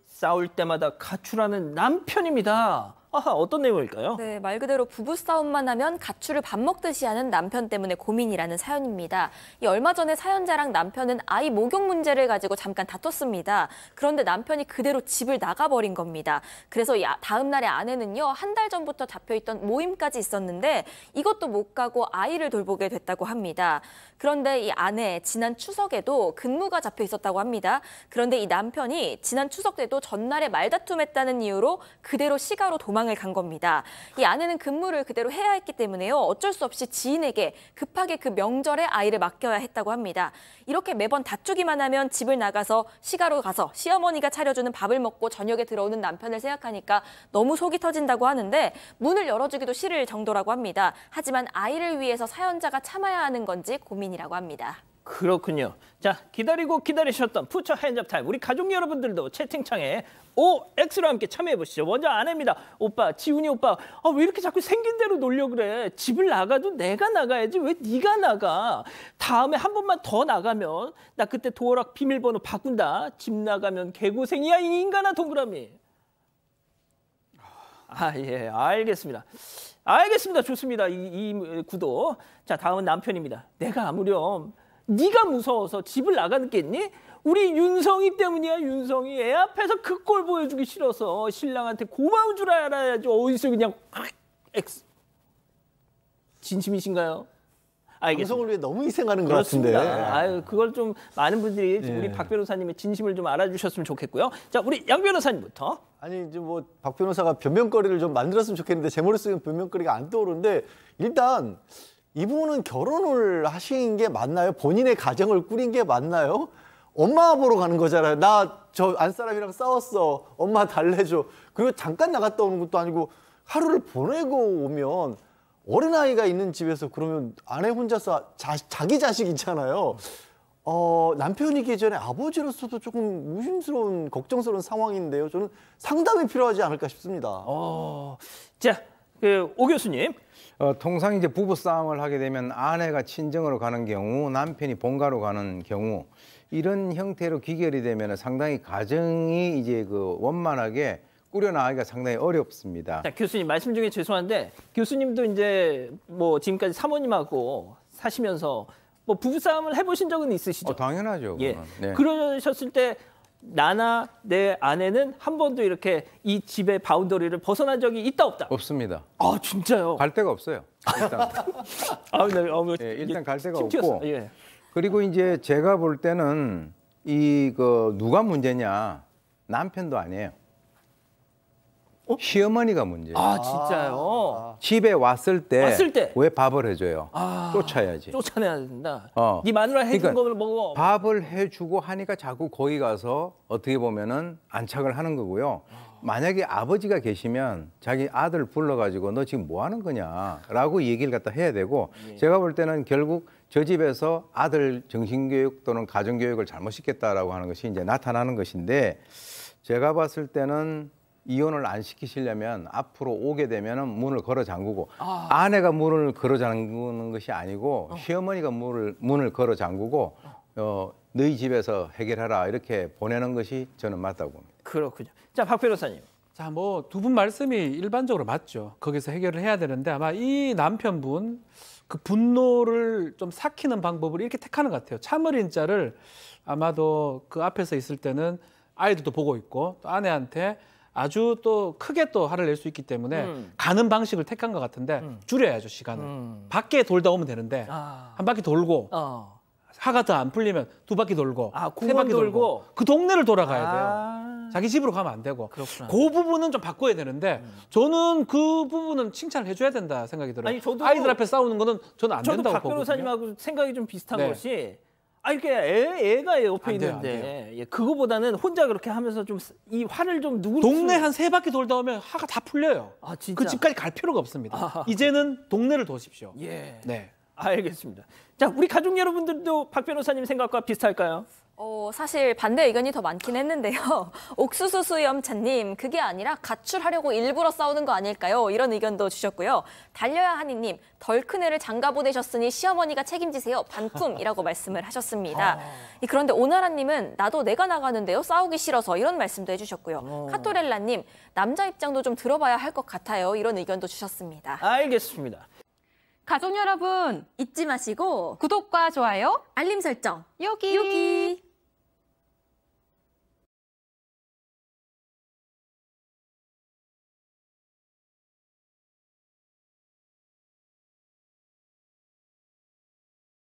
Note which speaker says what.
Speaker 1: 싸울 때마다 가출하는 남편입니다. 아하, 어떤 내용일까요?
Speaker 2: 네, 말 그대로 부부싸움만 하면 가출을 밥 먹듯이 하는 남편 때문에 고민이라는 사연입니다. 얼마 전에 사연자랑 남편은 아이 목욕 문제를 가지고 잠깐 다퉜습니다. 그런데 남편이 그대로 집을 나가버린 겁니다. 그래서 다음 날에 아내는요, 한 달 전부터 잡혀있던 모임까지 있었는데 이것도 못 가고 아이를 돌보게 됐다고 합니다. 그런데 이 아내, 지난 추석에도 근무가 잡혀 있었다고 합니다. 그런데 이 남편이 지난 추석 때도 전날에 말다툼했다는 이유로 그대로 시가로 도망을 간 겁니다. 이 아내는 근무를 그대로 해야 했기 때문에요. 어쩔 수 없이 지인에게 급하게 그 명절에 아이를 맡겨야 했다고 합니다. 이렇게 매번 다투기만 하면 집을 나가서 시가로 가서 시어머니가 차려주는 밥을 먹고 저녁에 들어오는 남편을 생각하니까 너무 속이 터진다고 하는데 문을 열어주기도 싫을 정도라고 합니다. 하지만 아이를 위해서 사연자가 참아야 하는 건지 고민이라고 합니다.
Speaker 1: 그렇군요. 자, 기다리고 기다리셨던 푸처 핸즈업 타임. 우리 가족 여러분들도 채팅창에 OX로 함께 참여해 보시죠. 먼저 아내입니다. 오빠, 지훈이 오빠, 왜 이렇게 자꾸 생긴 대로 놀려 그래? 집을 나가도 내가 나가야지 왜 네가 나가? 다음에 한 번만 더 나가면 나 그때 도어락 비밀번호 바꾼다. 집 나가면 개고생이야 이 인간아 동그라미. 예, 알겠습니다. 알겠습니다. 좋습니다. 이 구도. 자, 다음은 남편입니다. 내가 아무렴 네가 무서워서 집을 나가겠니? 우리 윤성이 때문이야. 윤성이 애 앞에서 그 꼴 보여주기 싫어서 신랑한테 고마운 줄 알아야지. 어디서 그냥 X. 진심이신가요? 알겠습니다.
Speaker 3: 방송을 위해 너무 희생하는 것
Speaker 1: 그렇습니다.
Speaker 3: 같은데.
Speaker 1: 아유, 그걸 좀 많은 분들이 우리 박 변호사님의 진심을 좀 알아주셨으면 좋겠고요. 자, 우리 양 변호사님부터.
Speaker 3: 아니 이제 뭐 박 변호사가 변명거리를 좀 만들었으면 좋겠는데 제 머릿속에 변명거리가 안 떠오르는데 일단 이분은 결혼을 하신 게 맞나요? 본인의 가정을 꾸린 게 맞나요? 엄마 보러 가는 거잖아요. 나 저 안사람이랑 싸웠어. 엄마 달래줘. 그리고 잠깐 나갔다 오는 것도 아니고 하루를 보내고 오면 어린아이가 있는 집에서 그러면 아내 혼자서 자기 자식 있잖아요. 남편이기 전에 아버지로서도 조금 의심스러운, 걱정스러운 상황인데요. 저는 상담이 필요하지 않을까 싶습니다.
Speaker 1: 자, 오 교수님.
Speaker 4: 통상 이제 부부 싸움을 하게 되면 아내가 친정으로 가는 경우, 남편이 본가로 가는 경우 이런 형태로 귀결이 되면 상당히 가정이 이제 원만하게 꾸려나가기가 상당히 어렵습니다.
Speaker 1: 자, 교수님 말씀 중에 죄송한데 교수님도 이제 뭐 지금까지 사모님하고 사시면서 뭐 부부싸움을 해보신 적은 있으시죠?
Speaker 4: 당연하죠.
Speaker 1: 예.
Speaker 4: 네.
Speaker 1: 그러셨을 때 나나 내 아내는 한 번도 이렇게 이 집의 바운더리를 벗어난 적이 있다 없다?
Speaker 4: 없습니다.
Speaker 1: 아 진짜요?
Speaker 4: 갈 데가 없어요. 일단.
Speaker 1: 네,
Speaker 4: 일단 갈 데가
Speaker 1: 튀었어.
Speaker 4: 없고.
Speaker 1: 예.
Speaker 4: 그리고 이제 제가 볼 때는 누가 문제냐? 남편도 아니에요. 시어머니가 문제예요.
Speaker 1: 아 진짜요?
Speaker 4: 집에 왔을 때 왜 밥을 해줘요? 쫓아야지.
Speaker 1: 쫓아내야 된다.
Speaker 4: 어.
Speaker 1: 네 마누라 해준
Speaker 4: 그러니까
Speaker 1: 거를 먹어.
Speaker 4: 밥을 해주고 하니까 자꾸 거기 가서 어떻게 보면은 안착을 하는 거고요. 만약에 아버지가 계시면 자기 아들 불러가지고 너 지금 뭐 하는 거냐라고 얘기를 갖다 해야 되고 제가 볼 때는 결국 저 집에서 아들 정신교육 또는 가정교육을 잘못 시켰다라고 하는 것이 이제 나타나는 것인데 제가 봤을 때는 이혼을 안 시키시려면 앞으로 오게 되면은 문을 걸어 잠그고 아내가 문을 걸어 잠그는 것이 아니고 시어머니가 문을 걸어 잠그고 너희 집에서 해결하라 이렇게 보내는 것이 저는 맞다고 봅니다.
Speaker 1: 그렇군요. 자, 박 변호사님.
Speaker 5: 자, 뭐 두 분 말씀이 일반적으로 맞죠. 거기서 해결을 해야 되는데 아마 이 남편분 그 분노를 좀 삭히는 방법을 이렇게 택하는 것 같아요. 참을인 자를 아마도 그 앞에서 있을 때는 아이들도 보고 있고 또 아내한테 아주 또 크게 또 화를 낼 수 있기 때문에 가는 방식을 택한 것 같은데 줄여야죠, 시간을. 밖에 돌다 오면 되는데 한 바퀴 돌고 화가 더 안 풀리면 두 바퀴 돌고 세 바퀴 돌고 그 동네를 돌아가야 돼요. 자기 집으로 가면 안 되고.
Speaker 1: 그렇구나.
Speaker 5: 그 부분은 좀 바꿔야 되는데 저는 그 부분은 칭찬을 해줘야 된다 생각이 들어요.
Speaker 1: 아니, 저도
Speaker 5: 아이들 앞에 싸우는 거는 저는 안 된다고
Speaker 1: 박
Speaker 5: 보거든요.
Speaker 1: 변호사님하고 생각이 좀 비슷한
Speaker 5: 네.
Speaker 1: 것이 이렇게 애가 옆에
Speaker 5: 안 돼요,
Speaker 1: 있는데 예, 그거보다는 혼자 그렇게 하면서 좀 이 화를 좀 누굴
Speaker 5: 동네 한 세 바퀴 돌다 오면 화가 다 풀려요.
Speaker 1: 아, 진짜?
Speaker 5: 그 집까지 갈 필요가 없습니다. 이제는 동네를 도십시오.
Speaker 1: 예.
Speaker 5: 네.
Speaker 1: 알겠습니다. 자, 우리 가족 여러분들도 박 변호사님 생각과 비슷할까요?
Speaker 2: 사실 반대 의견이 더 많긴 했는데요. 옥수수 수염차님, 그게 아니라 가출하려고 일부러 싸우는 거 아닐까요? 이런 의견도 주셨고요. 달려야 하니님, 덜 큰 애를 장가 보내셨으니 시어머니가 책임지세요. 반품이라고 말씀을 하셨습니다. 그런데 오나라님은 나도 내가 나가는데요. 싸우기 싫어서 이런 말씀도 해주셨고요. 카토렐라님, 남자 입장도 좀 들어봐야 할 것 같아요. 이런 의견도 주셨습니다.
Speaker 1: 알겠습니다.
Speaker 6: 가족 여러분, 잊지 마시고 구독과 좋아요,
Speaker 2: 알림 설정
Speaker 6: 여기.